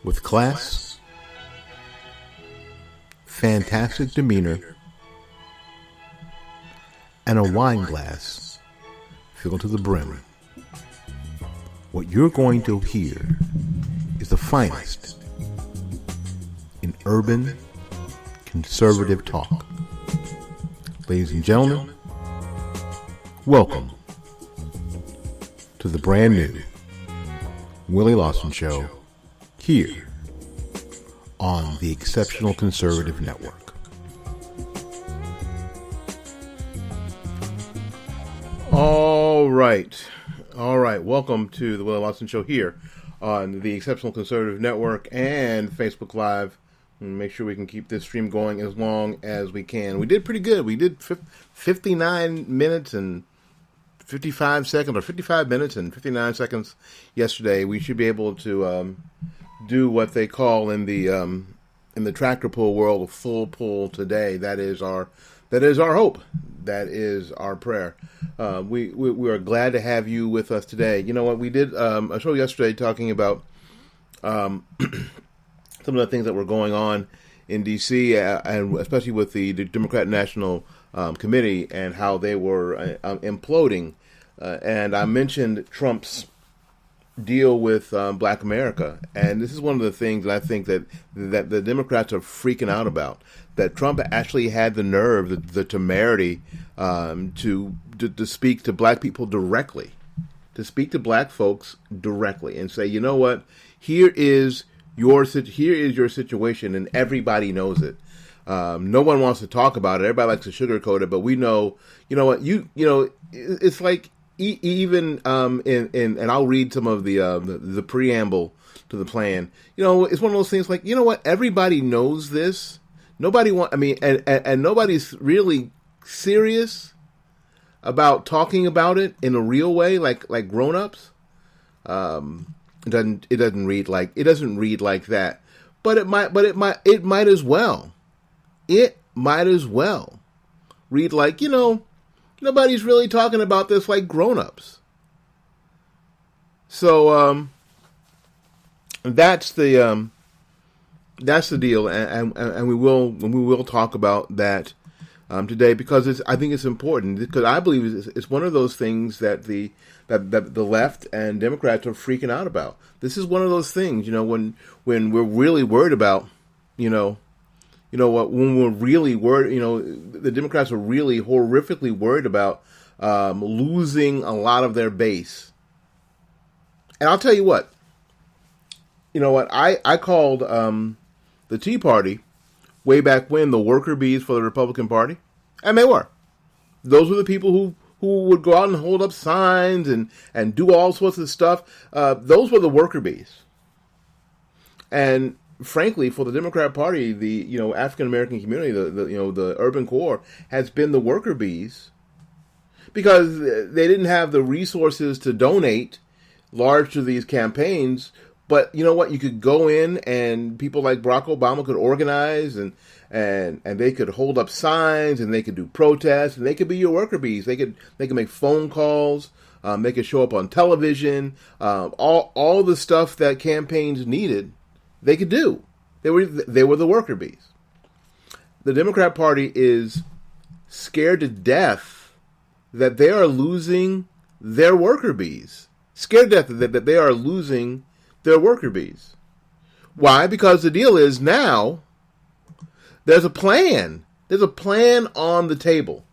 with class, fantastic demeanor, and a wine glass filled to the brim. What you're going to hear is the finest in urban conservative talk. Ladies and gentlemen, welcome to the brand new Willie Lawson Show here on the Exceptional Conservative Network. All right. Welcome to the Willie Lawson Show here on the Exceptional Conservative Network and Facebook Live. Make sure we can keep this stream going as long as we can. We did pretty good. We did 59 minutes and 55 seconds, or 55 minutes and 59 seconds yesterday. We should be able to do what they call in the tractor pull world a full pull today. That is our hope. That is our prayer. We are glad to have you with us today. You know what? We did a show yesterday talking about some of the things that were going on in D.C., and especially with the Democrat National Committee and how they were imploding. And I mentioned Trump's deal with Black America. And this is one of the things that I think that the Democrats are freaking out about. That Trump actually had the nerve, the temerity to speak to black people directly. To speak to black folks directly and say, you know what, here is your situation, and everybody knows it. No one wants to talk about it. Everybody likes to sugarcoat it, but we know. You know what? It's like even and I'll read some of the preamble to the plan. You know, it's one of those things like, you know what? Everybody knows this. Nobody and nobody's really serious about talking about it in a real way, like grown-ups. It doesn't read like that, but it might as well. It might as well read like, you know, nobody's really talking about this like grown-ups. So that's the deal, and we will talk about that today, because I think it's important, because I believe it's one of those things that the left and Democrats are freaking out about. This is one of those things, you know, when we're really worried about, when we're really worried, the Democrats are really horrifically worried about losing a lot of their base. And I'll tell you what, I called the Tea Party way back when the worker bees for the Republican Party, and they were. Those were the people who would go out and hold up signs and do all sorts of stuff. Those were the worker bees. And frankly, for the Democrat Party, the African American community, the urban core has been the worker bees, because they didn't have the resources to donate large to these campaigns. But you know what? You could go in, and people like Barack Obama could organize, and they could hold up signs, and they could do protests, and they could be your worker bees. They could make phone calls. They could show up on television. All the stuff that campaigns needed, they could do. They were the worker bees. The Democrat Party is scared to death that they are losing their worker bees. Scared to death that they are losing their worker bees. Why? Because the deal is now there's a plan. There's a plan on the table.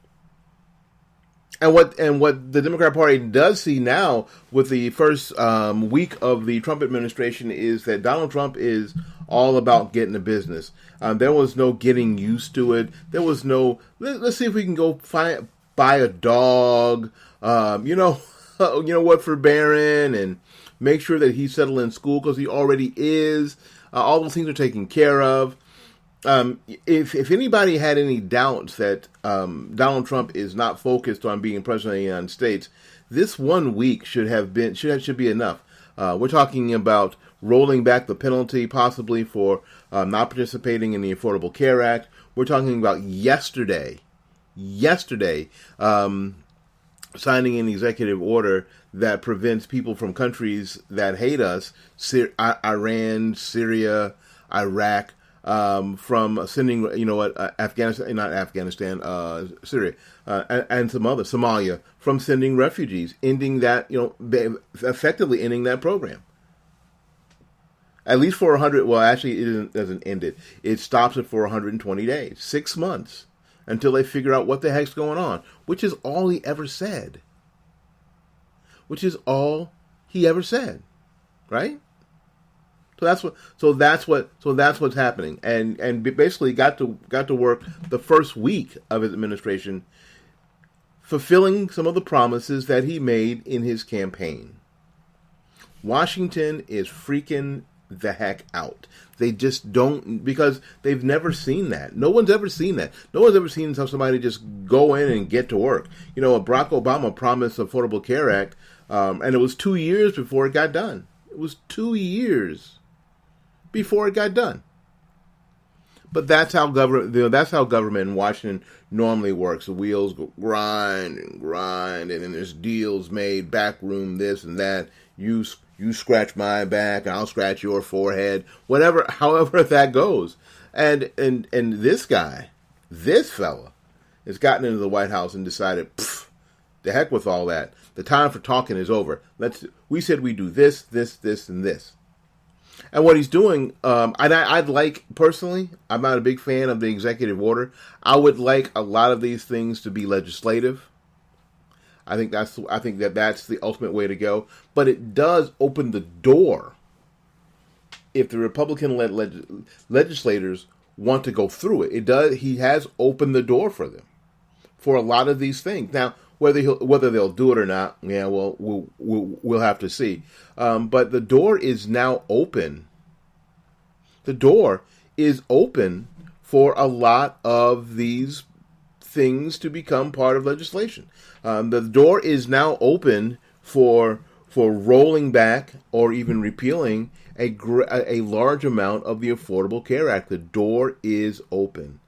And what the Democrat Party does see now with the first week of the Trump administration is that Donald Trump is all about getting the business. There was no getting used to it. There was no, let's see if we can go buy a dog, what, for Barron, and make sure that he's settled in school, because he already is. All those things are taken care of. If anybody had any doubts that Donald Trump is not focused on being president of the United States, this 1 week should be enough. We're talking about rolling back the penalty possibly for not participating in the Affordable Care Act. We're talking about yesterday, signing an executive order that prevents people from countries that hate us, Iran, Syria, Iraq, from sending, Syria, and some other, Somalia, from sending refugees, ending that, effectively ending that program. At least for 100, well, actually, it doesn't end it. It stops it for 120 days, 6 months, until they figure out what the heck's going on, which is all he ever said. Right? So that's what's happening, and basically got to work the first week of his administration, fulfilling some of the promises that he made in his campaign. Washington is freaking the heck out. They just don't, because they've never seen that. No one's ever seen that. No one's ever seen somebody just go in and get to work. Barack Obama promised the Affordable Care Act, and it was 2 years before it got done. It was 2 years before it got done. But that's how government in Washington normally works. The wheels go grind, and then there's deals made, backroom this and that. You scratch my back, and I'll scratch your forehead. However that goes. And this fella, has gotten into the White House and decided, the heck with all that. The time for talking is over. We said we do this, and this. And what he's doing, I'd like, personally, I'm not a big fan of the executive order. I would like a lot of these things to be legislative. I think that's the ultimate way to go. But it does open the door if the Republican-led legislators want to go through it. It does. He has opened the door for them for a lot of these things. Now, whether they'll do it or not, yeah, well, we'll have to see. But the door is now open. The door is open for a lot of these things to become part of legislation. The door is now open for rolling back or even repealing a large amount of the Affordable Care Act. The door is open.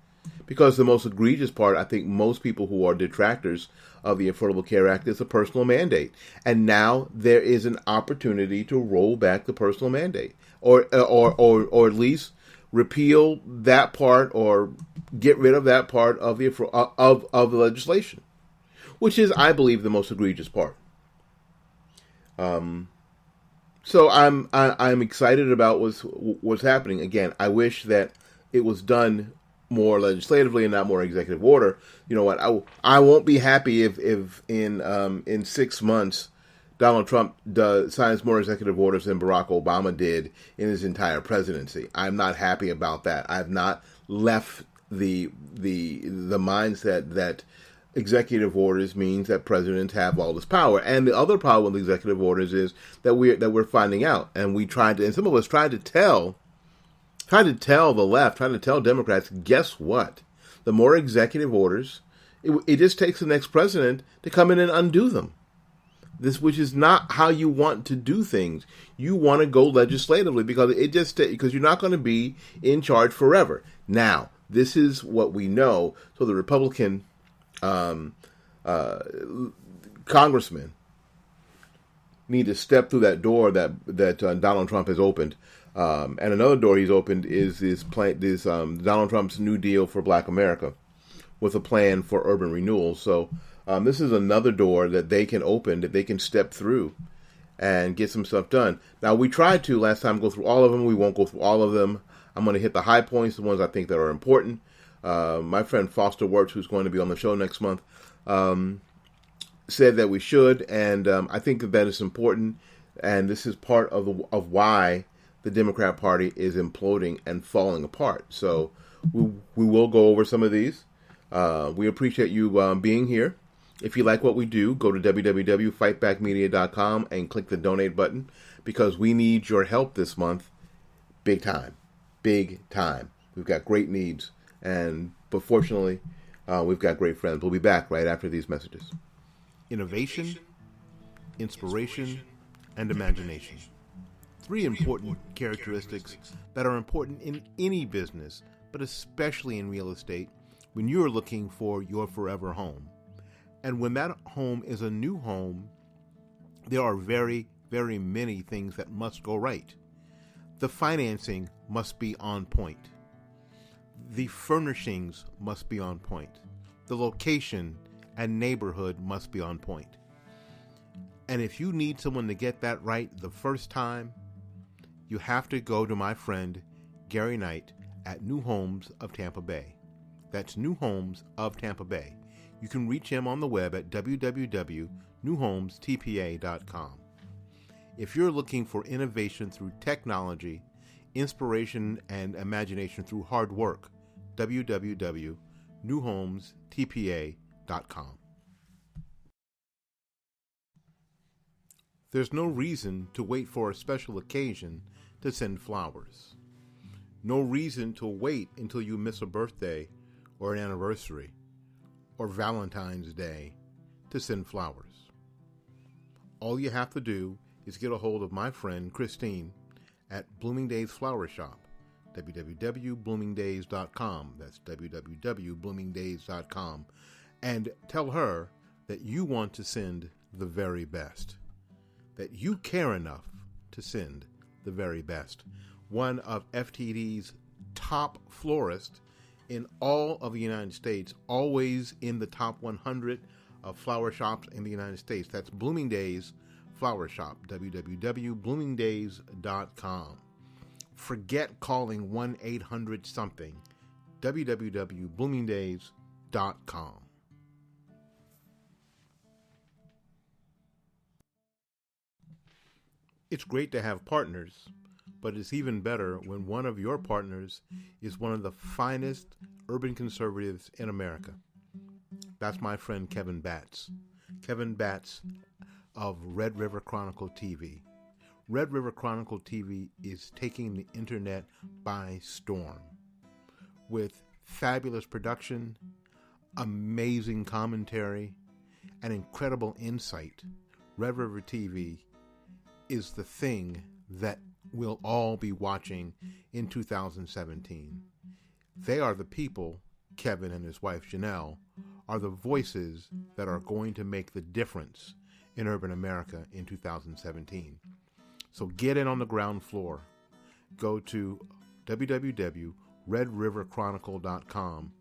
Because the most egregious part, I think most people who are detractors of the Affordable Care Act, is a personal mandate. And now there is an opportunity to roll back the personal mandate. Or at least repeal that part or get rid of that part of the legislation. Which is, I believe, the most egregious part. So I'm excited about what's happening. Again, I wish that it was done more legislatively and not more executive order. You know what? I won't be happy if in 6 months Donald Trump signs more executive orders than Barack Obama did in his entire presidency. I'm not happy about that. I've not left the mindset that executive orders means that presidents have all this power. And the other problem with executive orders is that we're finding out, and some of us tried to tell the left, trying to tell Democrats, guess what? The more executive orders, it just takes the next president to come in and undo them. Which is not how you want to do things. You want to go legislatively because because you're not going to be in charge forever. Now, this is what we know. So the Republican congressmen need to step through that door that Donald Trump has opened. And another door he's opened is Donald Trump's New Deal for Black America, with a plan for urban renewal. So this is another door that they can open, that they can step through and get some stuff done. Now, we tried to last time go through all of them. We won't go through all of them. I'm going to hit the high points, the ones I think that are important. My friend Foster Wirtz, who's going to be on the show next month, said that we should, and I think that is important. And this is part of why the Democrat Party is imploding and falling apart. So we will go over some of these. We appreciate you being here. If you like what we do, go to www.fightbackmedia.com and click the donate button, because we need your help this month. Big time. Big time. We've got great needs. But fortunately, we've got great friends. We'll be back right after these messages. Innovation, inspiration, and imagination. 3 important characteristics that are important in any business, but especially in real estate when you're looking for your forever home. And when that home is a new home, there are very, very many things that must go right. The financing must be on point. The furnishings must be on point. The location and neighborhood must be on point. And if you need someone to get that right the first time, you have to go to my friend Gary Knight at New Homes of Tampa Bay. That's New Homes of Tampa Bay. You can reach him on the web at www.newhomestpa.com. If you're looking for innovation through technology, inspiration and imagination through hard work, www.newhomestpa.com. There's no reason to wait for a special occasion to send flowers. No reason to wait until you miss a birthday or an anniversary or Valentine's Day to send flowers. All you have to do is get a hold of my friend Christine at Bloomingdale's Flower Shop, www.bloomingdays.com. That's www.bloomingdays.com. And tell her that you want to send the very best, that you care enough to send the very best. One of FTD's top florists in all of the United States, always in the top 100 of flower shops in the United States. That's Bloomingdale's Flower Shop, www.bloomingdays.com. Forget calling 1-800-something, www.bloomingdays.com. It's great to have partners, but it's even better when one of your partners is one of the finest urban conservatives in America. That's my friend Kevin Batts. Kevin Batts of Red River Chronicle TV. Red River Chronicle TV is taking the internet by storm. With fabulous production, amazing commentary, and incredible insight, Red River TV is the thing that we'll all be watching in 2017. They are the people, Kevin and his wife Janelle, are the voices that are going to make the difference in urban America in 2017. So get in on the ground floor. Go to www.redriverchronicle.com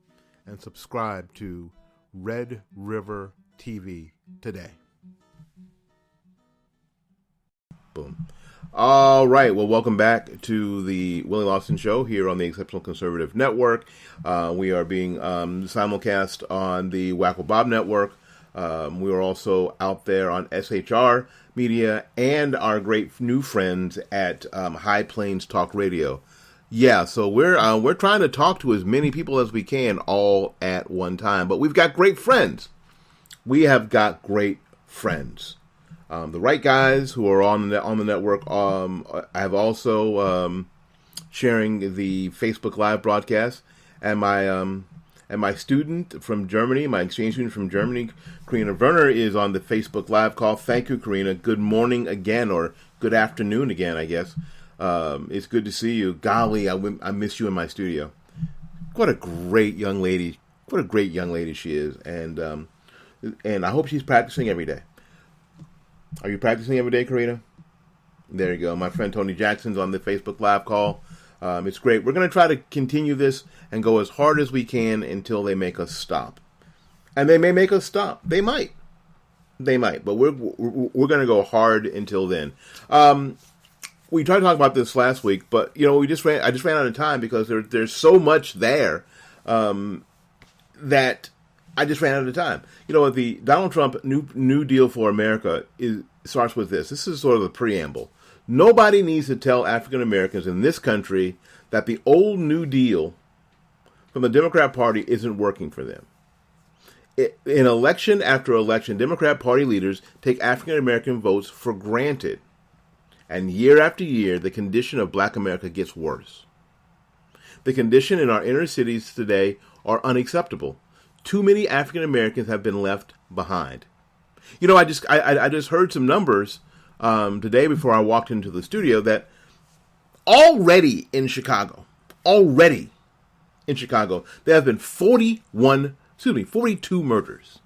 and subscribe to Red River TV today. Boom. All right. Well, welcome back to the Willie Lawson Show here on the Exceptional Conservative Network. We are being simulcast on the Wacko Bob Network. We are also out there on SHR Media and our great new friends at High Plains Talk Radio. Yeah, so we're trying to talk to as many people as we can all at one time. But we've got great friends. We have got great friends. The right guys who are on the network. I have also sharing the Facebook Live broadcast, and my student from Germany, my exchange student from Germany, Karina Werner, is on the Facebook Live call. Thank you, Karina. Good morning again, or good afternoon again, I guess. It's good to see you. Golly, I miss you in my studio. What a great young lady! What a great young lady she is, and I hope she's practicing every day. Are you practicing every day, Karina? There you go. My friend Tony Jackson's on the Facebook Live call. It's great. We're going to try to continue this and go as hard as we can until they make us stop. And they may make us stop. They might. But we're going to go hard until then. We tried to talk about this last week, but I just ran out of time because there's so much there that I just ran out of time. The Donald Trump New Deal for America starts with this. This is sort of the preamble. Nobody needs to tell African Americans in this country that the old New Deal from the Democrat Party isn't working for them. In election after election, Democrat Party leaders take African American votes for granted. And year after year, the condition of Black America gets worse. The condition in our inner cities today are unacceptable. Too many African Americans have been left behind. I just heard some numbers today before I walked into the studio that already in Chicago, there have been 42 murders.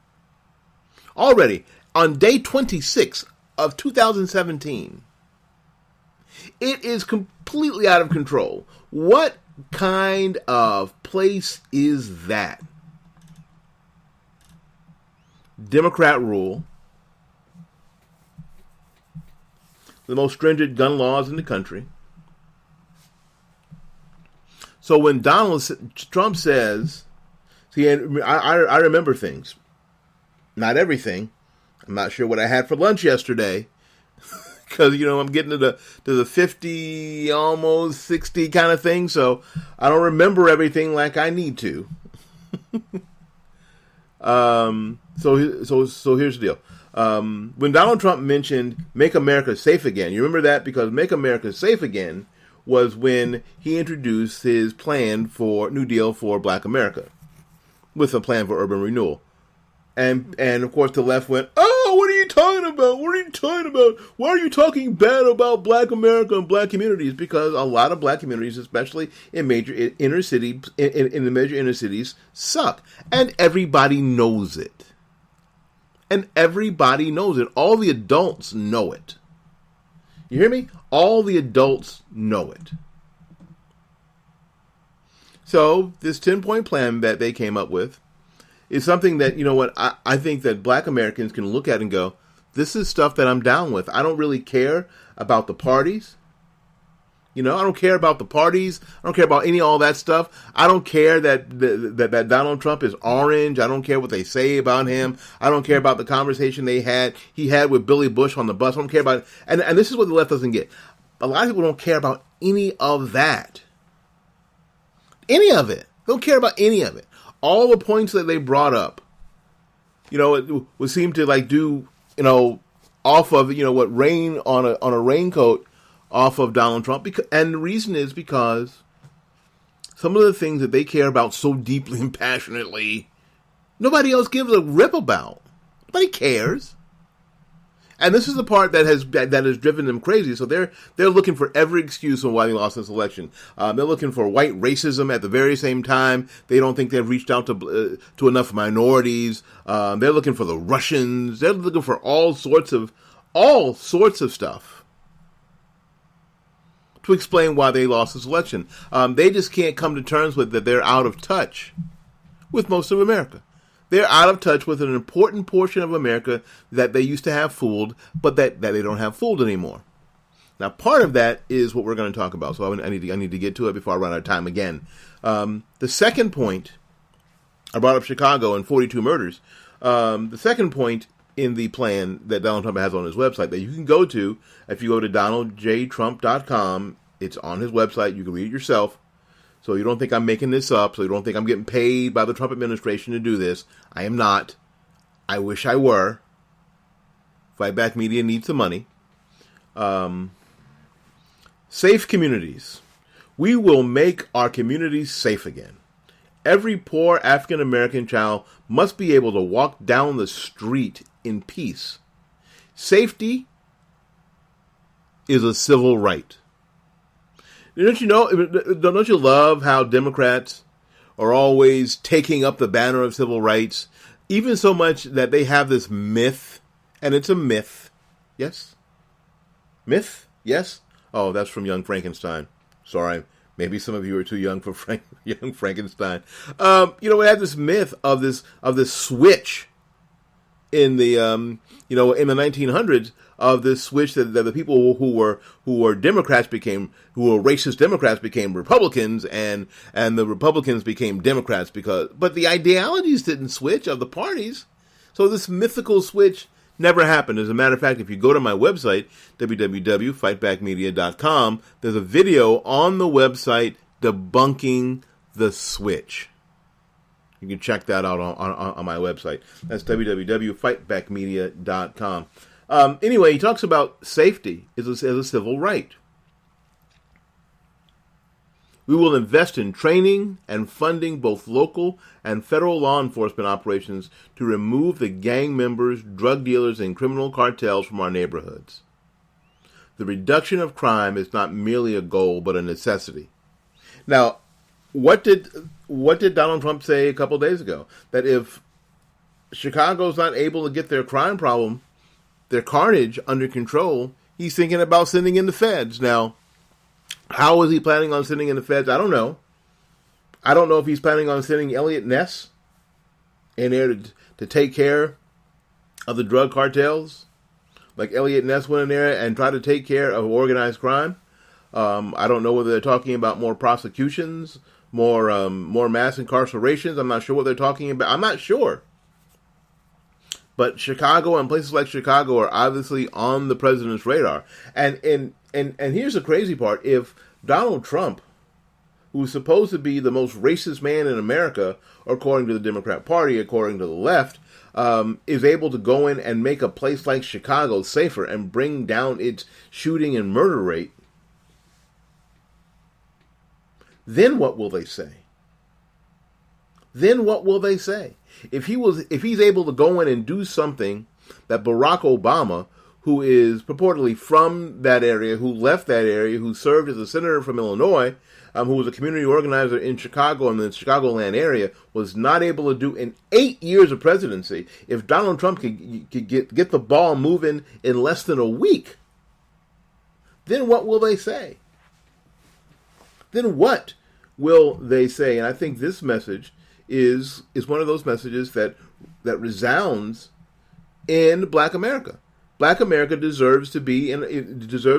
Already, on day 26 of 2017, it is completely out of control. What kind of place is that? Democrat rule. The most stringent gun laws in the country. So when Donald Trump says, see, I remember things. Not everything. I'm not sure what I had for lunch yesterday. Because, I'm getting to the 50, almost 60 kind of thing. So I don't remember everything like I need to. So here's the deal. When Donald Trump mentioned Make America Safe Again, you remember that? Because Make America Safe Again was when he introduced his plan for New Deal for Black America with a plan for urban renewal. And of course the left went, oh, what are you talking about? What are you talking about? Why are you talking bad about Black America and Black communities? Because a lot of Black communities, especially in major inner cities, in the major inner cities, suck. And everybody knows it. And everybody knows it. All the adults know it. You hear me? All the adults know it. So this 10-point plan that they came up with is something that, I think that Black Americans can look at and go, this is stuff that I'm down with. I don't really care about the parties. I don't care about the parties. I don't care about all that stuff. I don't care that Donald Trump is orange. I don't care what they say about him. I don't care about the conversation he had with Billy Bush on the bus. I don't care about it. And this is what the left doesn't get. A lot of people don't care about any of that. Any of it. They don't care about any of it. All the points that they brought up, it would seem to do, off of, what rain on a raincoat off of Donald Trump. And the reason is because some of the things that they care about so deeply and passionately, nobody else gives a rip about. Nobody cares. And this is the part that has driven them crazy. So they're looking for every excuse on why they lost this election. They're looking for white racism at the very same time. They don't think they've reached out to enough minorities. They're looking for the Russians. They're looking for all sorts of stuff to explain why they lost this election. They just can't come to terms with that they're out of touch with most of America. They're out of touch with an important portion of America that they used to have fooled, but that they don't have fooled anymore. Now, part of that is what we're going to talk about. So I need to get to it before I run out of time again. The second point, I brought up Chicago and 42 murders. The second point in the plan that Donald Trump has on his website that you can go to, if you go to donaldjtrump.com, it's on his website. You can read it yourself. So you don't think I'm making this up. So you don't think I'm getting paid by the Trump administration to do this. I am not. I wish I were. Fight Back Media needs the money. Safe communities. We will make our communities safe again. Every poor African American child must be able to walk down the street in peace. Safety is a civil right. Don't you love how Democrats are always taking up the banner of civil rights, even so much that they have this myth, and it's a myth. Yes? Myth? Yes? Oh, that's from Young Frankenstein. Sorry. Maybe some of you are too young for Young Frankenstein. We have this myth of this switch in the in the 1900s of this switch that the people who were Democrats who were racist Democrats became Republicans, and the Republicans became Democrats but the ideologies didn't switch of the parties. So this mythical switch never happened. As a matter of fact, if you go to my website, www.fightbackmedia.com, there's a video on the website debunking the switch. You can check that out on my website. That's www.fightbackmedia.com. Anyway, he talks about safety as a civil right. We will invest in training and funding both local and federal law enforcement operations to remove the gang members, drug dealers, and criminal cartels from our neighborhoods. The reduction of crime is not merely a goal, but a necessity. Now, what did Donald Trump say a couple days ago? That if Chicago's not able to get their crime problem, their carnage under control, he's thinking about sending in the feds. Now, how is he planning on sending in the feds? I don't know. I don't know if he's planning on sending Elliot Ness in there to take care of the drug cartels. Like Elliot Ness went in there and tried to take care of organized crime. I don't know whether they're talking about more prosecutions, more mass incarcerations. I'm not sure what they're talking about. I'm not sure. But Chicago and places like Chicago are obviously on the president's radar. And here's the crazy part. If Donald Trump, who's supposed to be the most racist man in America, according to the Democrat Party, according to the left, is able to go in and make a place like Chicago safer and bring down its shooting and murder rate, then what will they say? Then what will they say? If he's able to go in and do something that Barack Obama, who is purportedly from that area, who left that area, who served as a senator from Illinois, who was a community organizer in Chicago and the Chicagoland area, was not able to do in 8 years of presidency, if Donald Trump could get the ball moving in less than a week, then what will they say? Then what will they say? And I think this message is one of those messages that resounds in Black America. Black America deserves to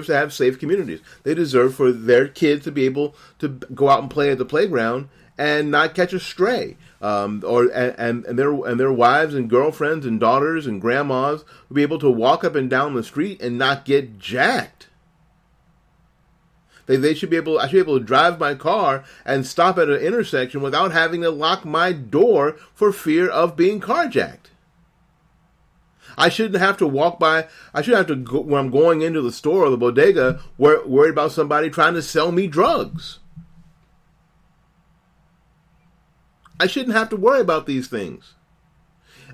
have safe communities. They deserve for their kids to be able to go out and play at the playground and not catch a stray, and their wives and girlfriends and daughters and grandmas will be able to walk up and down the street and not get jacked. I should be able to drive my car and stop at an intersection without having to lock my door for fear of being carjacked. I shouldn't have to walk by. I shouldn't have to go, when I'm going into the store or the bodega, worried about somebody trying to sell me drugs. I shouldn't have to worry about these things.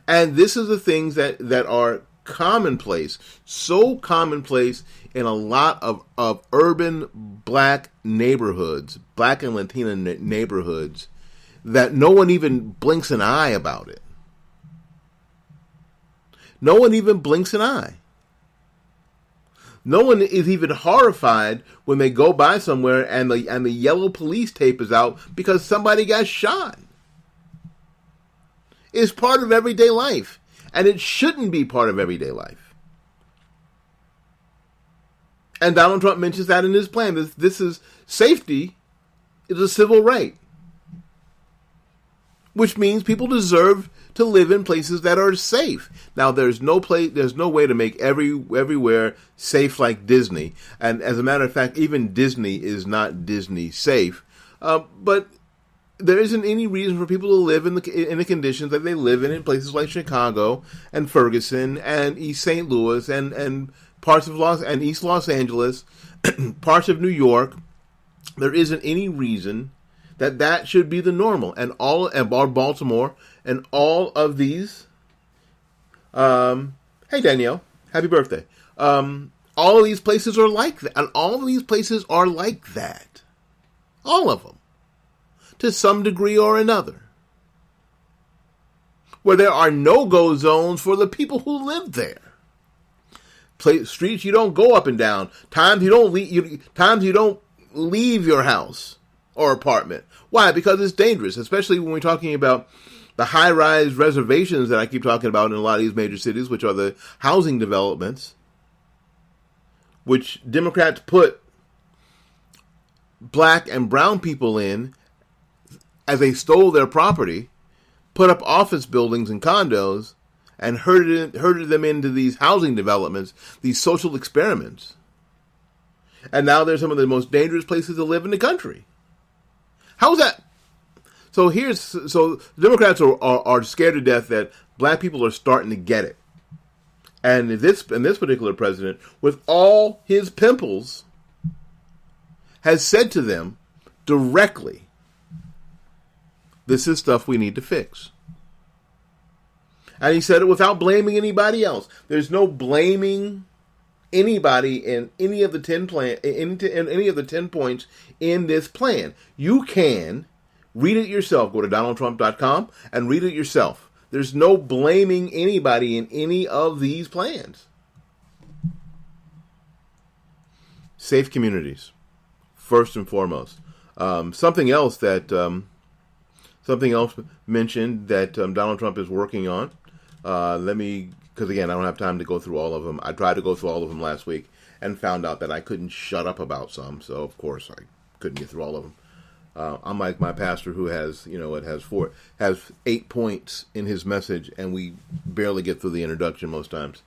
And this is the things that are commonplace, so commonplace in a lot of urban Black neighborhoods, Black and Latina neighborhoods, that no one even blinks an eye about it. No one even blinks an eye. No one is even horrified when they go by somewhere and the yellow police tape is out because somebody got shot. It's part of everyday life, and it shouldn't be part of everyday life. And Donald Trump mentions that in his plan. This is safety is a civil right, which means people deserve to live in places that are safe. Now, there's no way to make everywhere safe like Disney. And as a matter of fact, even Disney is not Disney safe. But there isn't any reason for people to live in the conditions that they live in places like Chicago and Ferguson and East St. Louis and parts of East Los Angeles, parts of New York. There isn't any reason that should be the normal, and Baltimore and all of these. Hey Danielle, happy birthday! All of these places are like that, and all of these places are like that. All of them, to some degree or another, where there are no-go zones for the people who live there. Streets you don't go up and down. Times you don't leave your house or apartment. Why? Because it's dangerous, especially when we're talking about the high-rise reservations that I keep talking about in a lot of these major cities, which are the housing developments, which Democrats put Black and brown people in as they stole their property, put up office buildings and condos, and herded them into these housing developments, these social experiments. And now they're some of the most dangerous places to live in the country. How's that? So Democrats are scared to death that Black people are starting to get it. And this particular president, with all his pimples, has said to them directly, this is stuff we need to fix. And he said it without blaming anybody else. There's no blaming anybody in any of the 10 any of the 10 points in this plan. You can read it yourself. Go to DonaldTrump.com and read it yourself. There's no blaming anybody in any of these plans. Safe communities, first and foremost. Something else mentioned that Donald Trump is working on. Because again, I don't have time to go through all of them. I tried to go through all of them last week and found out that I couldn't shut up about some. So of course I couldn't get through all of them. Unlike my pastor, who has 8 points in his message, and we barely get through the introduction most times.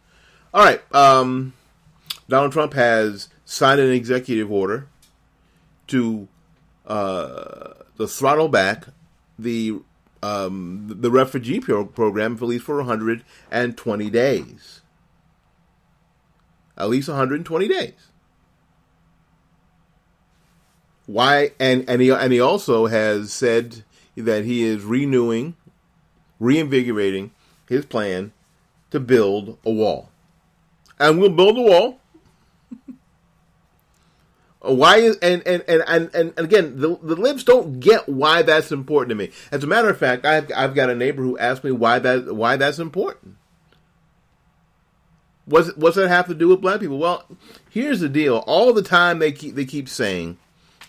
All right, Donald Trump has signed an executive order to throttle back the refugee program at least for 120 days. At least 120 days. Why? And he also has said that he is reinvigorating his plan to build a wall. And we'll build a wall. Why is and again, the libs don't get why that's important to me. As a matter of fact, I've got a neighbor who asked me why that's important. What's that have to do with black people? Well, here's the deal. All the time they keep saying,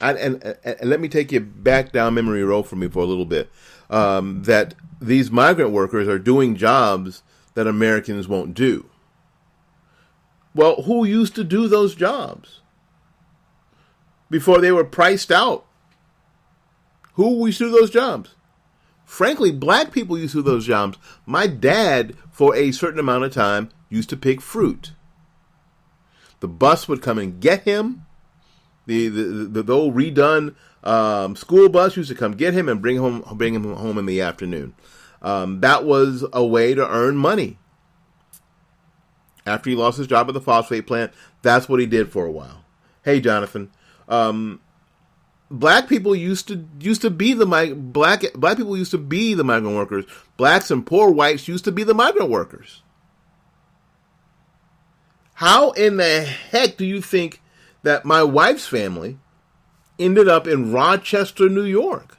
and let me take you back down memory road for me for a little bit, that these migrant workers are doing jobs that Americans won't do. Well, who used to do those jobs before they were priced out? Who used to do those jobs? Frankly, black people used to do those jobs. My dad, for a certain amount of time, used to pick fruit. The bus would come and get him. The old redone school bus used to come get him and bring him home in the afternoon. That was a way to earn money. After he lost his job at the phosphate plant, that's what he did for a while. Hey, Jonathan, black people used to be the black people used to be the migrant workers. Blacks and poor whites used to be the migrant workers. How in the heck do you think that my wife's family ended up in Rochester, New York?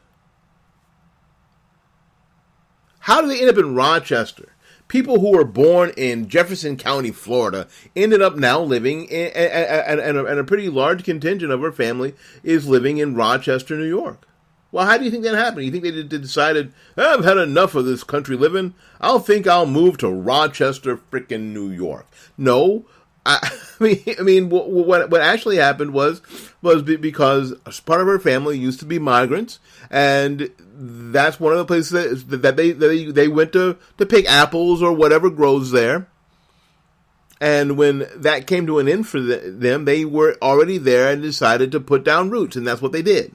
How did they end up in Rochester? People who were born in Jefferson County, Florida, ended up now living and a pretty large contingent of her family is living in Rochester, New York. Well, how do you think that happened? You think they decided, I've had enough of this country living. I'll move to Rochester, frickin' New York. No. I mean, what actually happened was because part of her family used to be migrants, and that's one of the places that they went to pick apples or whatever grows there. And when that came to an end for them, they were already there and decided to put down roots, and that's what they did.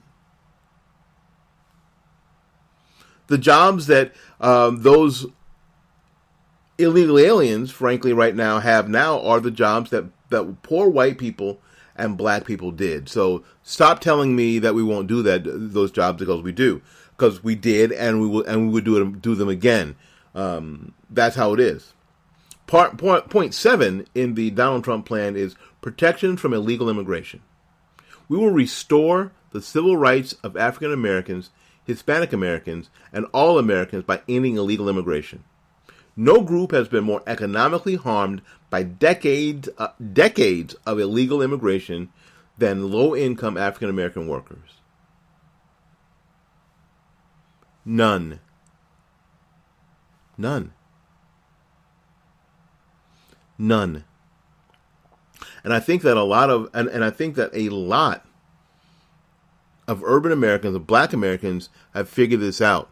The jobs that those illegal aliens, frankly, right now are the jobs that poor white people and black people did. So stop telling me that we won't do those jobs, because we do, because we did, and we would do them again. That's how it is. Point 7 in the Donald Trump plan is protection from illegal immigration. We will restore the civil rights of African Americans, Hispanic Americans, and all Americans by ending illegal immigration. No group has been more economically harmed by decades of illegal immigration than low-income African American workers. None. And I think that a lot of urban Americans, of black Americans, have figured this out.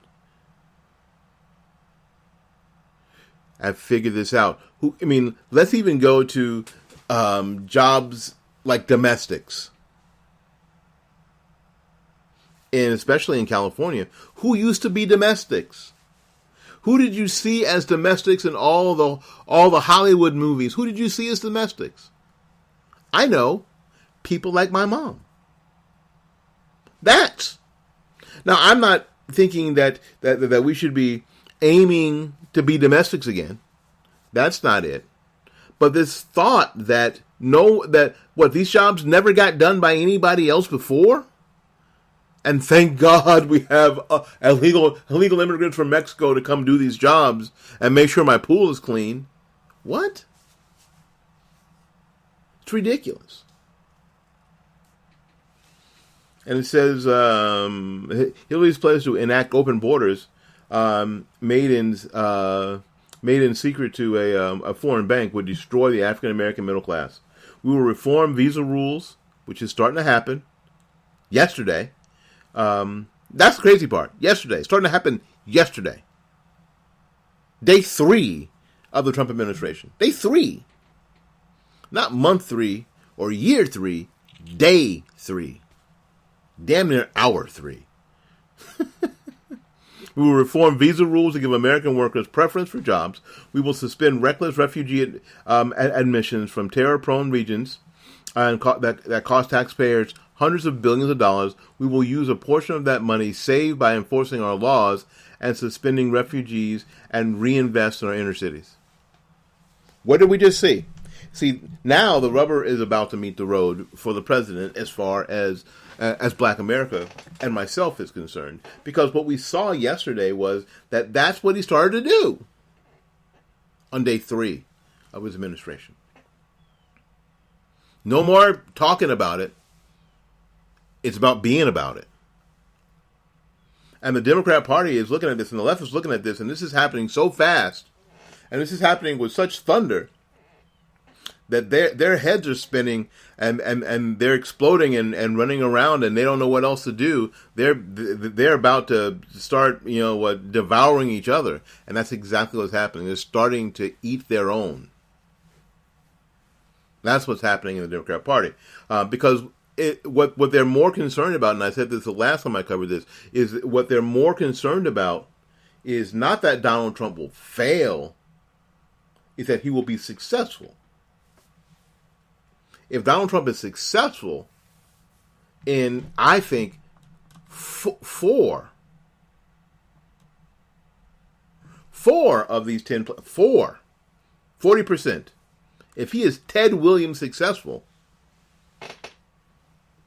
Let's even go to jobs like domestics, and especially in California. Who used to be domestics? Who did you see as domestics in all the Hollywood movies? Who did you see as domestics? I know, people like my mom. Now, I'm not thinking that we should be aiming to be domestics again. That's not it. But this thought that these jobs never got done by anybody else before, And thank God we have illegal immigrants from Mexico to come do these jobs and make sure my pool is clean. What? It's ridiculous. And it says Hillary's pledge to enact open borders, made in secret to a foreign bank, would destroy the African American middle class. We will reform visa rules, which is starting to happen yesterday. That's the crazy part. Yesterday, starting to happen yesterday. Day 3 of the Trump administration. Day 3. Not month 3 or year 3. Day 3. Damn near hour 3. We will reform visa rules to give American workers preference for jobs. We will suspend reckless refugee admissions from terror-prone regions that cost taxpayers hundreds of billions of dollars. We will use a portion of that money saved by enforcing our laws and suspending refugees and reinvest in our inner cities. What did we just see? See, now the rubber is about to meet the road for the president as far as Black America and myself is concerned. Because what we saw yesterday was that that's what he started to do on day 3 of his administration. No more talking about it. It's about being about it. And the Democrat Party is looking at this, and the left is looking at this, and this is happening so fast, and this is happening with such thunder, that their heads are spinning and they're exploding and running around, and they don't know what else to do. They're about to start, devouring each other, and that's exactly what's happening. They're starting to eat their own. That's what's happening in the Democrat Party, because what they're more concerned about, and I said this the last time I covered this, is what they're more concerned about is not that Donald Trump will fail, is that he will be successful. If Donald Trump is successful in, I think, 4 of these 10, 40%. If he is Ted Williams successful,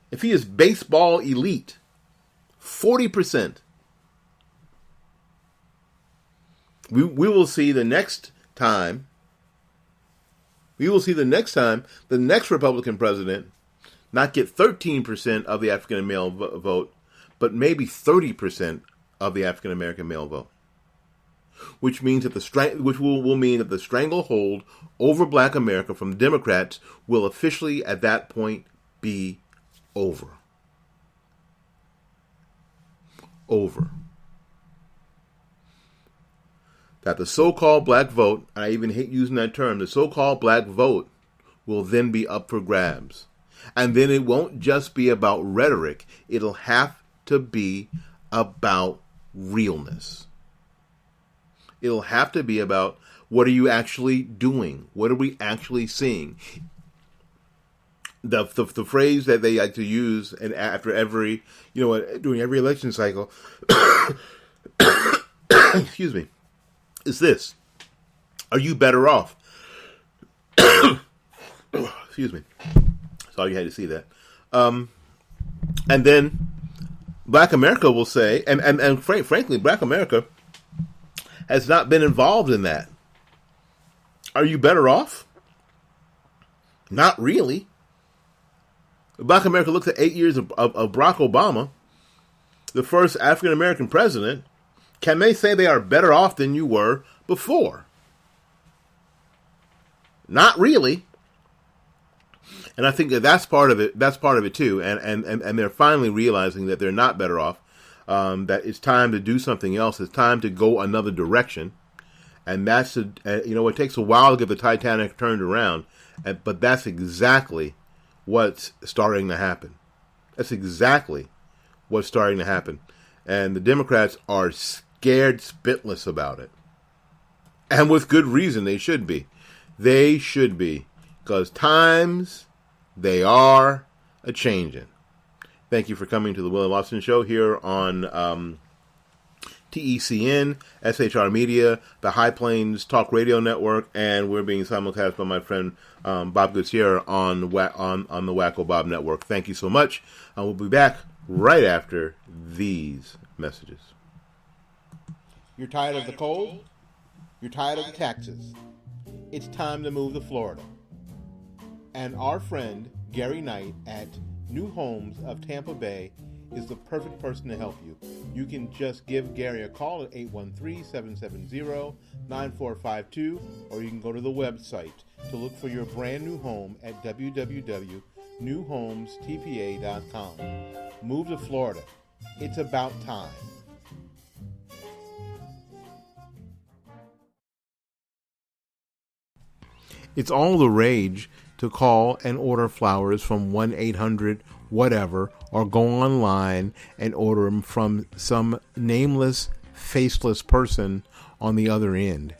if he is baseball elite, 40%, we will see the next time. We will see the next Republican president not get 13% of the African male vote, but maybe 30% of the African American male vote, which means that will mean that the stranglehold over Black America from Democrats will officially at that point be over. Over. That the so-called black vote, I even hate using that term, the so-called black vote will then be up for grabs. And then it won't just be about rhetoric. It'll have to be about realness. It'll have to be about, what are you actually doing? What are we actually seeing? The phrase that they like to use, and after every, during every election cycle, excuse me, is this: are you better off? Excuse me. Sorry you had to see that. And then Black America will say, and frankly, Black America has not been involved in that. Are you better off? Not really. Black America looks at 8 years of Barack Obama, the first African American president. Can they say they are better off than you were before? Not really. And I think that's part of it. That's part of it too. And they're finally realizing that they're not better off. That it's time to do something else. It's time to go another direction. And that's it takes a while to get the Titanic turned around. But that's exactly what's starting to happen. That's exactly what's starting to happen. And the Democrats are scared spitless about it. And with good reason, they should be. They should be. Because times, they are a-changing. Thank you for coming to the Willie Lawson Show here on TECN, SHR Media, the High Plains Talk Radio Network, and we're being simulcast by my friend Bob Gutierrez on the Wacko Bob Network. Thank you so much. We'll be back right after these messages. You're tired of the cold? You're tired of the taxes? It's time to move to Florida. And our friend Gary Knight at New Homes of Tampa Bay is the perfect person to help you. You can just give Gary a call at 813-770-9452, or you can go to the website to look for your brand new home at www.newhomestpa.com. Move to Florida. It's about time. It's all the rage to call and order flowers from 1-800-whatever, or go online and order them from some nameless, faceless person on the other end.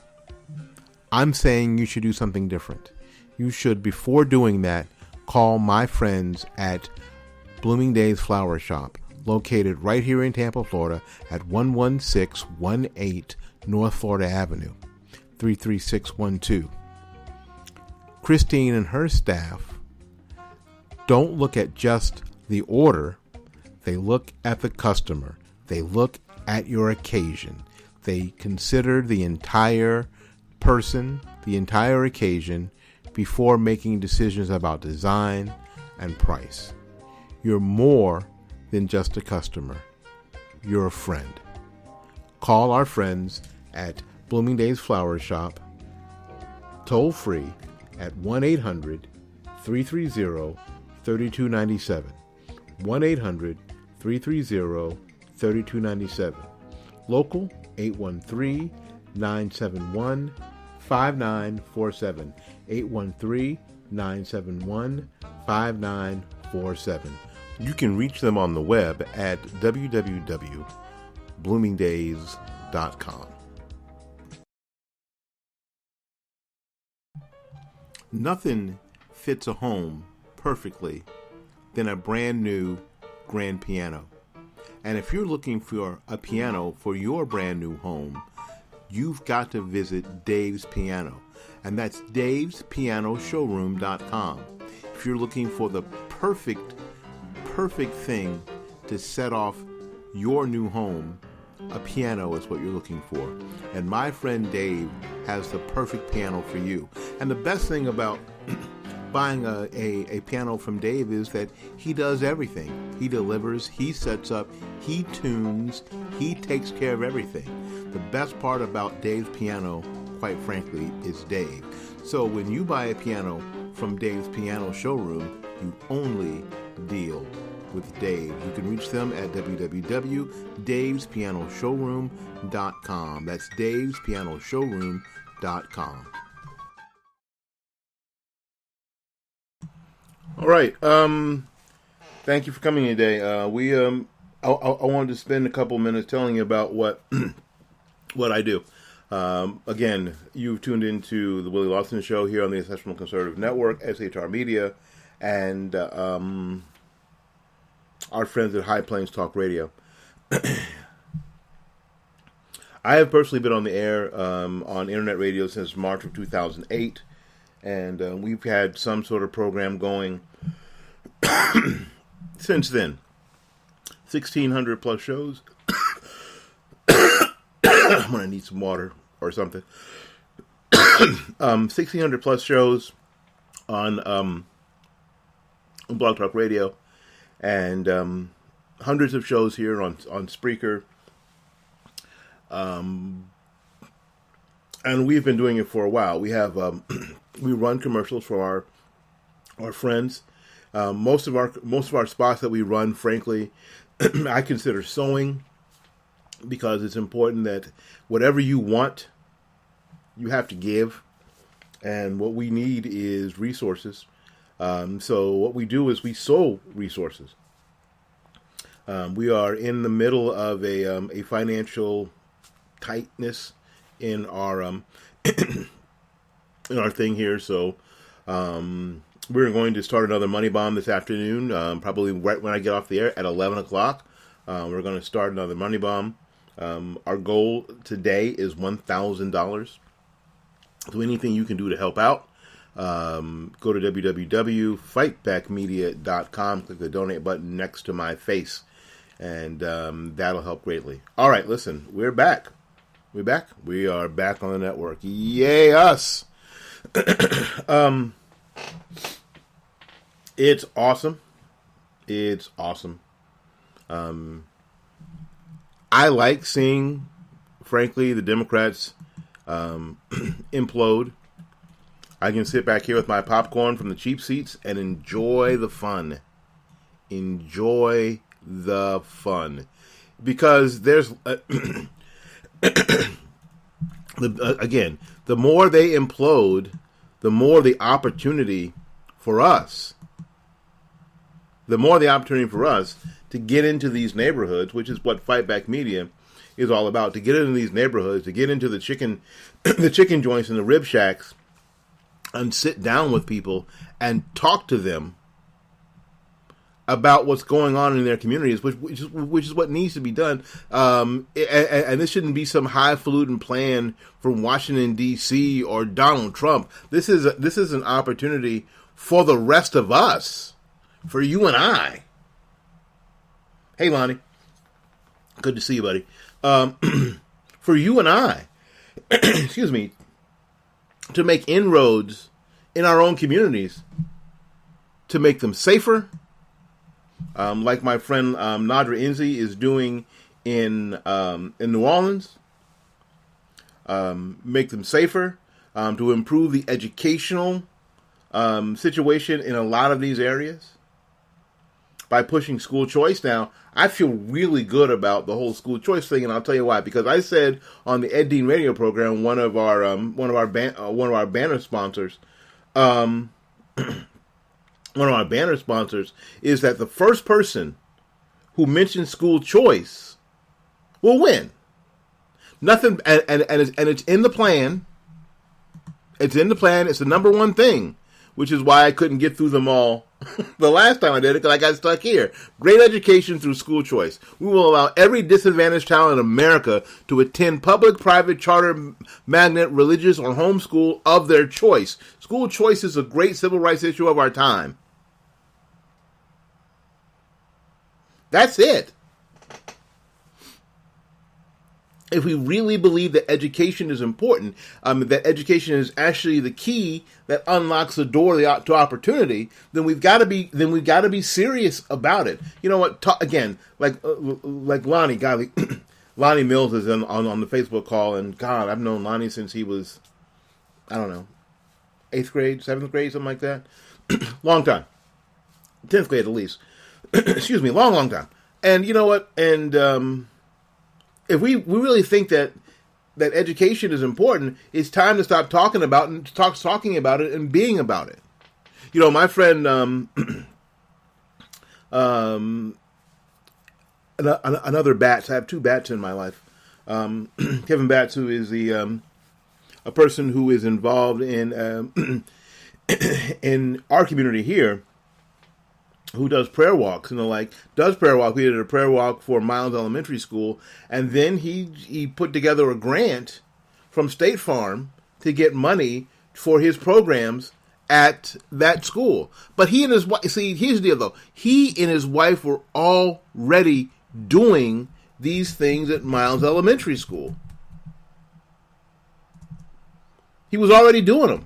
I'm saying you should do something different. You should, before doing that, call my friends at Blooming Days Flower Shop, located right here in Tampa, Florida, at 11618 North Florida Avenue, 33612. Christine and her staff don't look at just the order. They look at the customer. They look at your occasion. They consider the entire person, the entire occasion, before making decisions about design and price. You're more than just a customer. You're a friend. Call our friends at Blooming Days Flower Shop, toll free, at 1-800-330-3297. 1-800-330-3297. Local, 813-971-5947. 813-971-5947. You can reach them on the web at www.bloomingdays.com. Nothing fits a home perfectly than a brand new grand piano. And if you're looking for a piano for your brand new home, you've got to visit Dave's Piano. And that's davespianoshowroom.com. If you're looking for the perfect thing to set off your new home, a piano is what you're looking for. And my friend Dave has the perfect piano for you. And the best thing about buying a piano from Dave is that he does everything. He delivers, he sets up, he tunes, he takes care of everything. The best part about Dave's Piano, quite frankly, is Dave. So when you buy a piano from Dave's Piano Showroom, you only deal with Dave. You can reach them at www.davespianoshowroom.com. That's davespianoshowroom.com. All right. Thank you for coming today. I wanted to spend a couple minutes telling you about what I do. Again, you've tuned into the Willie Lawson Show here on the Exceptional Conservative Network, SHR Media, and our friends at High Plains Talk Radio. I have personally been on the air on internet radio since March of 2008, and we've had some sort of program going since then. 1,600 plus shows. I'm going to need some water or something. 1,600 plus shows on Blog Talk Radio, and hundreds of shows here on Spreaker. And we've been doing it for a while. We have we run commercials for our friends. Most of our spots that we run, frankly, I consider sewing, because it's important that whatever you want, you have to give, and what we need is resources. So what we do is we sow resources. We are in the middle of a financial tightness in our in our thing here. So we're going to start another money bomb this afternoon, probably right when I get off the air at 11 o'clock. We're going to start another money bomb. Our goal today is $1,000. So anything you can do to help out, go to www.fightbackmedia.com, click the donate button next to my face, And that'll help greatly. All right, listen, we're back. We back? We are back on the network. Yay, us! It's awesome. It's awesome. I like seeing, frankly, the Democrats implode. I can sit back here with my popcorn from the cheap seats and enjoy the fun. Enjoy the fun. Because there's... again, the more they implode, the more the opportunity for us. The more the opportunity for us to get into these neighborhoods, which is what Fight Back Media is all about, to get into these neighborhoods, to get into the chicken joints and the rib shacks and sit down with people and talk to them about what's going on in their communities, which is what needs to be done. And this shouldn't be some highfalutin plan from Washington, D.C. or Donald Trump. This is an opportunity for the rest of us, for you and I. Hey, Lonnie. Good to see you, buddy. For you and I, excuse me, to make inroads in our own communities, to make them safer, like my friend Nadra Enzi is doing in New Orleans, make them safer, to improve the educational situation in a lot of these areas by pushing school choice. Now, I feel really good about the whole school choice thing, and I'll tell you why. Because I said on the Ed Dean radio program, one of our banner sponsors. One of our banner sponsors is that the first person who mentions school choice will win. Nothing, and it's in the plan. It's in the plan. It's the number one thing, which is why I couldn't get through them all the last time I did it, because I got stuck here. Great education through school choice. We will allow every disadvantaged child in America to attend public, private, charter, magnet, religious, or homeschool of their choice. School choice is a great civil rights issue of our time. That's it. If we really believe that education is important, that education is actually the key that unlocks the door to opportunity, then we've got to be serious about it. You know what? Again, like Lonnie, God, Lonnie Mills is on the Facebook call, and God, I've known Lonnie since he was, I don't know, 8th grade, 7th grade, something like that. Long time, 10th grade at least. Excuse me, long time. And you know what? And if we really think that education is important, it's time to stop talking about it and being about it. You know, my friend, another Batts. I have two Batts in my life. Kevin Batts, who is a person who is involved in in our community here, who does prayer walks and does prayer walk. We did a prayer walk for Miles Elementary School, and then he put together a grant from State Farm to get money for his programs at that school. But he and his wife, see, here's the deal though. He and his wife were already doing these things at Miles Elementary School. He was already doing them.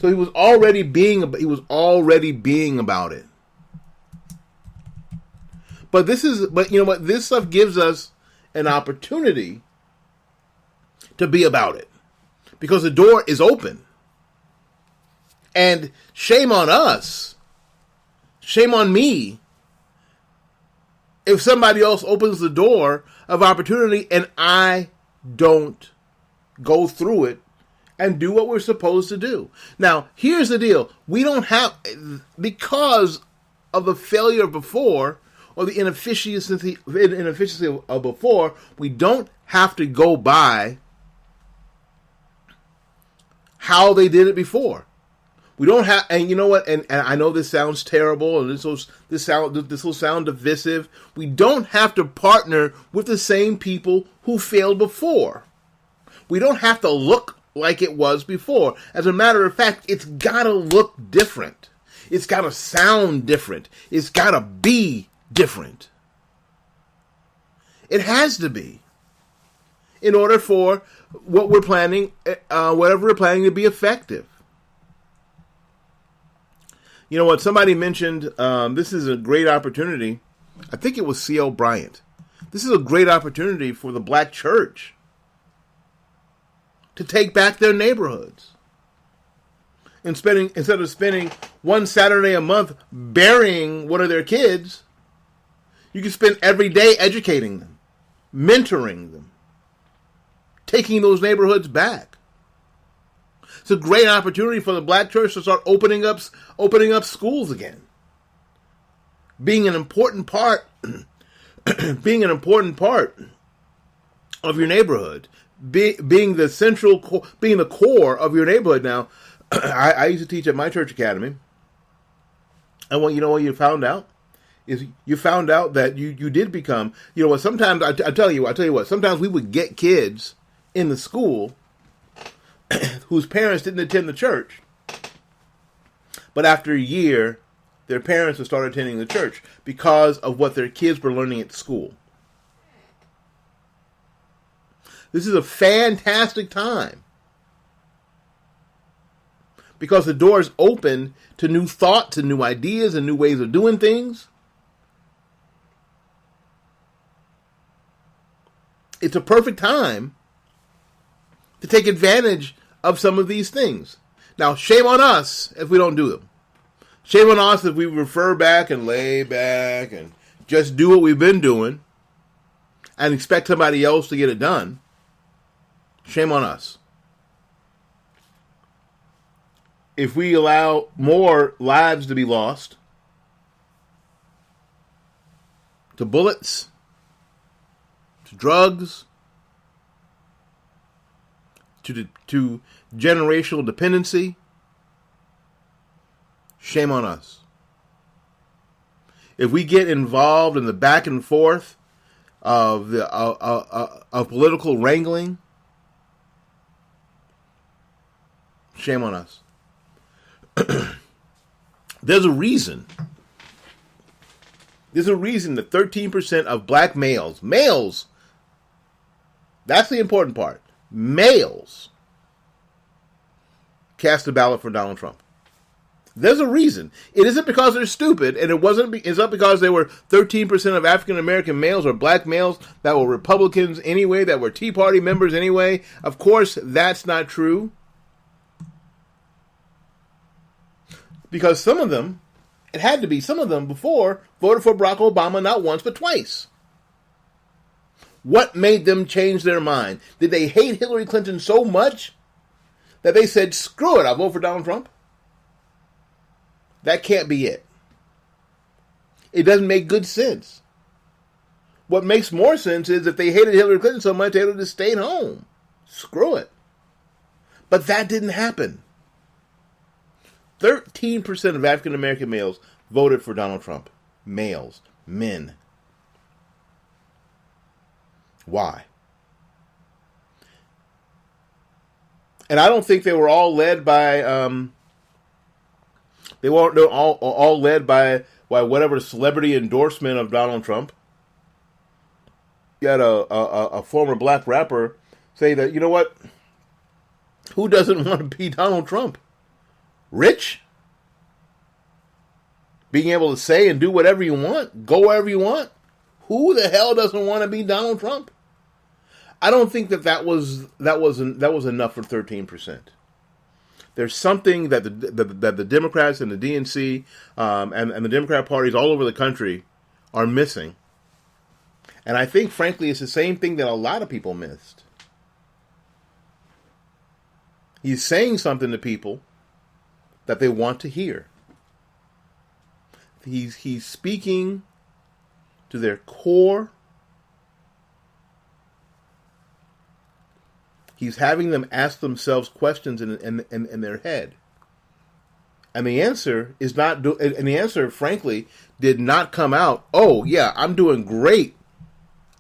So he was already being about it. But you know what? This stuff gives us an opportunity to be about it, because the door is open. And shame on us, shame on me, if somebody else opens the door of opportunity and I don't go through it and do what we're supposed to do. Now, here's the deal. We don't have, because of the failure of before, or the inefficiency of before, we don't have to go by how they did it before. We don't have, and you know what, and I know this sounds terrible, and this will sound divisive. We don't have to partner with the same people who failed before. We don't have to look like it was before. As a matter of fact, it's gotta look different. It's gotta sound different. It's gotta be different. It has to be. In order for what we're planning, whatever we're planning to be effective. You know what? Somebody mentioned this is a great opportunity. I think it was C.L. Bryant. This is a great opportunity for the black church to take back their neighborhoods. Instead of spending one Saturday a month burying one of their kids, you can spend every day educating them, mentoring them, taking those neighborhoods back. It's a great opportunity for the black church to start opening up schools again. Being an important part of your neighborhood, being the core of your neighborhood. Now, I used to teach at my church academy, and what you found out is you found out that you did become, you know what? Sometimes I tell you what. Sometimes we would get kids in the school whose parents didn't attend the church, but after a year, their parents would start attending the church because of what their kids were learning at school. This is a fantastic time because the door is open to new thoughts and new ideas and new ways of doing things. It's a perfect time to take advantage of some of these things. Now, shame on us if we don't do them. Shame on us if we refer back and lay back and just do what we've been doing and expect somebody else to get it done. Shame on us. If we allow more lives to be lost to bullets, to drugs, to generational dependency, shame on us. If we get involved in the back and forth of political wrangling, shame on us. There's a reason that 13% of black males, that's the important part, males cast a ballot for Donald Trump. There's a reason. It isn't because they're stupid, and it's not because they were 13% of African American males or black males that were Republicans anyway, that were Tea Party members anyway. Of course, that's not true. Because some of them before voted for Barack Obama not once but twice. What made them change their mind? Did they hate Hillary Clinton so much that they said, screw it, I'll vote for Donald Trump? That can't be it. It doesn't make good sense. What makes more sense is if they hated Hillary Clinton so much, they would have just stayed home. Screw it. But that didn't happen. 13% of African American males voted for Donald Trump. Males. Men. Why? And I don't think they were all led by they weren't all led by whatever celebrity endorsement of Donald Trump. You had a former black rapper say that, you know what? Who doesn't want to be Donald Trump? Rich? Being able to say and do whatever you want, go wherever you want. Who the hell doesn't want to be Donald Trump? I don't think that was enough for 13%. There's something that the Democrats and the DNC and the Democrat parties all over the country are missing. And I think, frankly, it's the same thing that a lot of people missed. He's saying something to people that they want to hear. He's speaking to their core. He's having them ask themselves questions in their head. And the answer is not. And the answer, frankly, did not come out. Oh yeah, I'm doing great.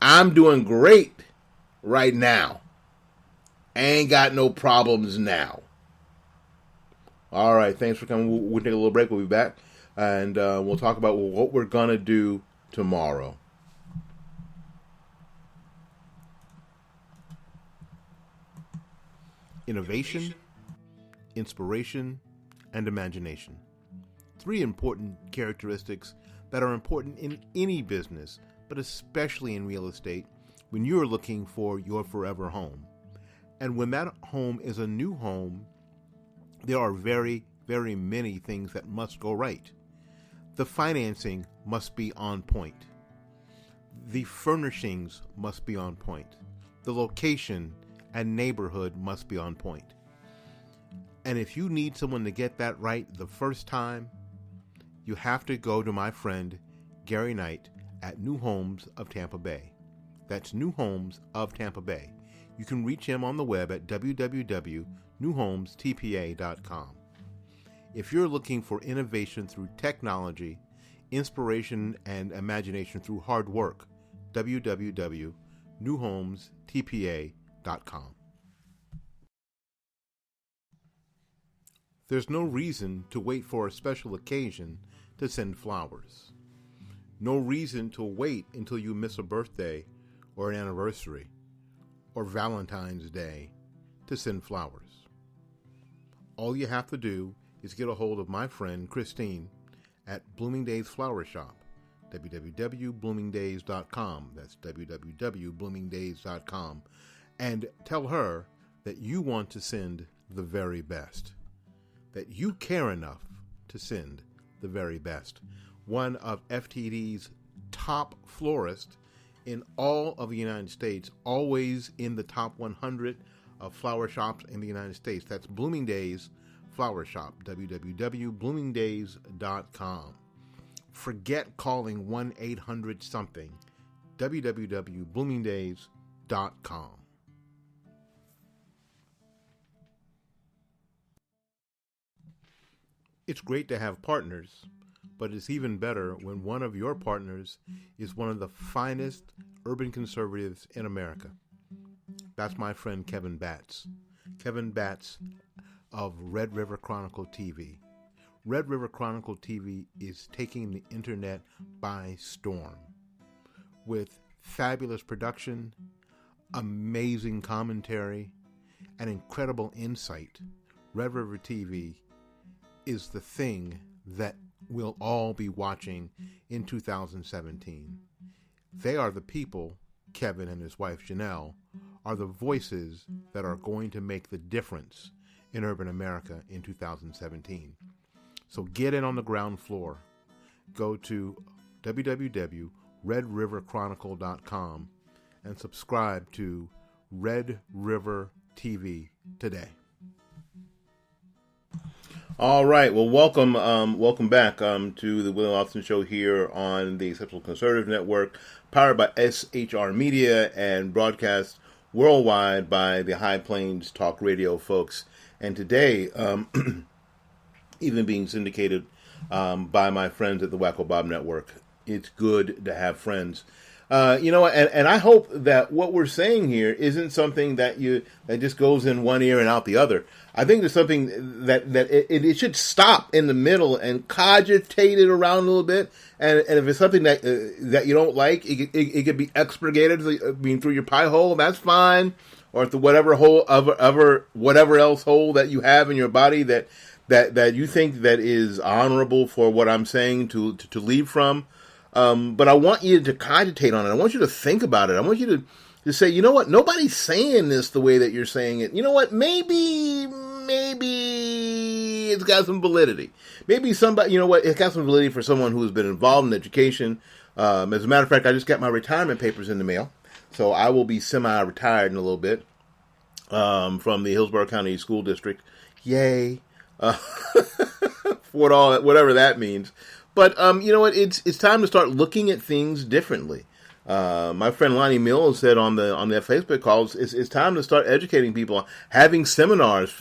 I'm doing great right now. Ain't got no problems now. All right, thanks for coming. We'll take a little break. We'll be back, and we'll talk about what we're gonna do tomorrow. innovation, inspiration, and imagination. 3 important characteristics that are important in any business, but especially in real estate when you're looking for your forever home. And when that home is a new home, there are very, very many things that must go right. The financing must be on point. The furnishings must be on point. The location and neighborhood must be on point. And if you need someone to get that right the first time, you have to go to my friend Gary Knight at New Homes of Tampa Bay. That's New Homes of Tampa Bay. You can reach him on the web at www.newhomestpa.com. If you're looking for innovation through technology, inspiration and imagination through hard work, www.newhomestpa.com. There's no reason to wait for a special occasion to send flowers. No reason to wait until you miss a birthday or an anniversary or Valentine's Day to send flowers. All you have to do is get a hold of my friend Christine at Bloomingdale's Flower Shop, www.bloomingdays.com. That's www.bloomingdays.com. And tell her that you want to send the very best, that you care enough to send the very best. One of FTD's top florists in all of the United States, always in the top 100 of flower shops in the United States. That's Bloomingdale's Flower Shop, www.bloomingdays.com. Forget calling 1-800-something, www.bloomingdays.com. It's great to have partners, but it's even better when one of your partners is one of the finest urban conservatives in America. That's my friend Kevin Batts. Kevin Batts of Red River Chronicle TV. Red River Chronicle TV is taking the internet by storm. With fabulous production, amazing commentary, and incredible insight, Red River TV is the thing that we'll all be watching in 2017. They are the people, Kevin and his wife Janelle, are the voices that are going to make the difference in urban America in 2017. So get in on the ground floor. Go to www.redriverchronicle.com and subscribe to Red River TV today. All right. Well, welcome back to the Willie Lawson Show here on the Exceptional Conservative Network, powered by SHR Media and broadcast worldwide by the High Plains Talk Radio folks. And today, even being syndicated by my friends at the Wacko Bob Network. It's good to have friends. And I hope that what we're saying here isn't something that just goes in one ear and out the other. I think there's something that it should stop in the middle and cogitate it around a little bit. And if it's something that you don't like, it could be expurgated through your pie hole. That's fine. Or if the whatever else hole that you have in your body that you think that is honorable for what I'm saying to leave from. But I want you to cogitate on it. I want you to think about it. I want you to say, you know what? Nobody's saying this the way that you're saying it. You know what? Maybe it's got some validity. Maybe somebody, you know what? It's got some validity for someone who's been involved in education. As a matter of fact, I just got my retirement papers in the mail. So I will be semi-retired in a little bit from the Hillsborough County School District. Yay. For all whatever that means. But you know what? It's time to start looking at things differently. My friend Lonnie Mills said on their Facebook calls, it's time to start educating people, having seminars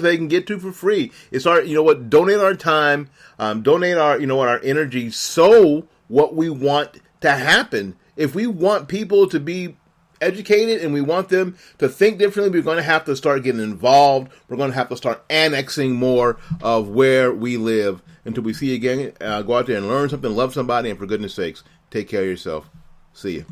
they can get to for free. It's our, you know what? Donate our time, donate our, you know what, our energy. So what we want to happen, if we want people to be educated and we want them to think differently, we're going to have to start getting involved. We're going to have to start annexing more of where we live. Until we see you again, go out there and learn something, love somebody, and for goodness sakes, take care of yourself. See you.